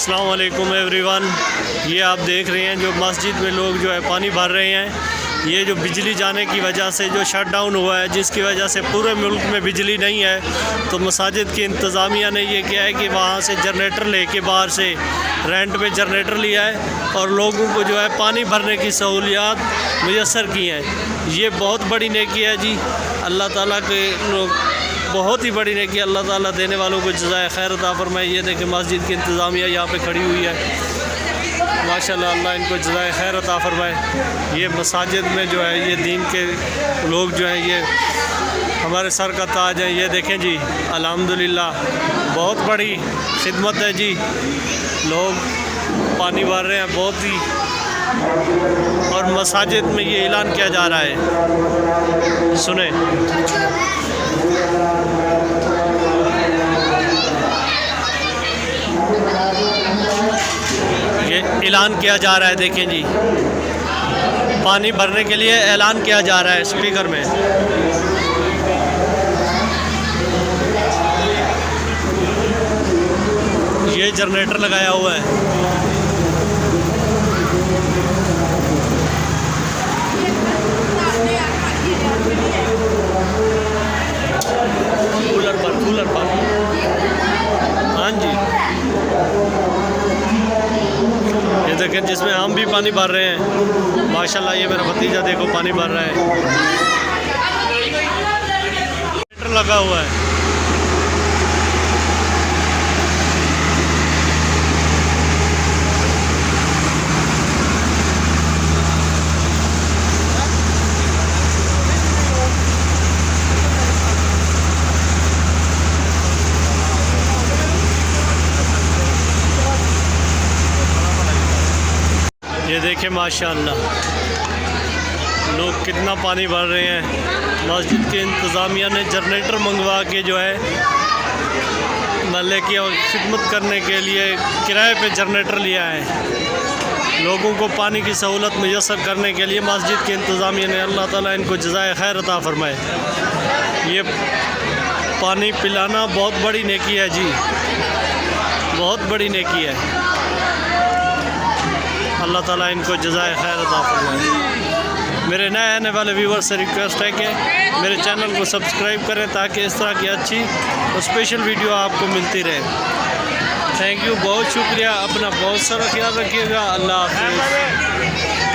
अस्सलाम वालेकुम एवरीवन। ये आप देख रहे हैं जो मस्जिद में लोग जो है पानी भर रहे हैं। ये जो बिजली जाने की वजह से जो शट डाउन हुआ है, जिसकी वजह से पूरे मुल्क में बिजली नहीं है, तो मसाजिद की इंतज़ामिया ने ये किया है कि वहाँ से जनरेटर लेके बाहर से रेंट पे जनरेटर लिया है और लोगों को जो है पानी भरने की सहूलियात मुयस्सर की हैं। ये बहुत बड़ी नेकी है जी। अल्लाह ताला के लोग बहुत ही बड़ी नेकी अल्लाह ताला देने वालों को जज़ाए खैर अता फरमाए। ये देखें मस्जिद की इंतज़ामिया यहाँ पे खड़ी हुई है, माशाल्लाह, अल्लाह इनको जज़ाए खैर अता फरमाए। ये मसाजिद में जो है ये दीन के लोग जो हैं ये हमारे सर का ताज है। ये देखें जी, अल्हम्दुलिल्लाह बहुत बड़ी खिदमत है जी। लोग पानी भर रहे हैं बहुत ही, और मसाजिद में ये ऐलान किया जा रहा है, सुने। ये ऐलान किया जा रहा है, देखें जी, पानी भरने के लिए ऐलान किया जा रहा है स्पीकर में। ये जनरेटर लगाया हुआ है। कूलर पर हाँ जी, ये देखें जिसमें हम भी पानी भर रहे हैं। माशाल्लाह ये मेरा भतीजा देखो पानी भर रहा है, जनरेटर लगा हुआ है। ये देखें माशाल्लाह लोग कितना पानी भर रहे हैं। मस्जिद के इंतज़ामिया ने जनरेटर मंगवा के जो है महल्ले की और खिदमत करने के लिए किराए पे जनरेटर लिया है। लोगों को पानी की सहूलत मुयस्सर करने के लिए मस्जिद के इंतज़ामिया ने, अल्लाह ताला इनको जज़ाए खैर अता फरमाए। ये पानी पिलाना बहुत बड़ी नेकी है जी, बहुत बड़ी नेकी है। अल्लाह ताला इनको जज़ाए खैर अता फरमाए। मेरे नए आने वाले व्यूवर्स से रिक्वेस्ट है कि मेरे चैनल को सब्सक्राइब करें ताकि इस तरह की अच्छी और स्पेशल वीडियो आपको मिलती रहे। थैंक यू, बहुत शुक्रिया। अपना बहुत सारा ख्याल रखिएगा। अल्लाह हाफ़िज़।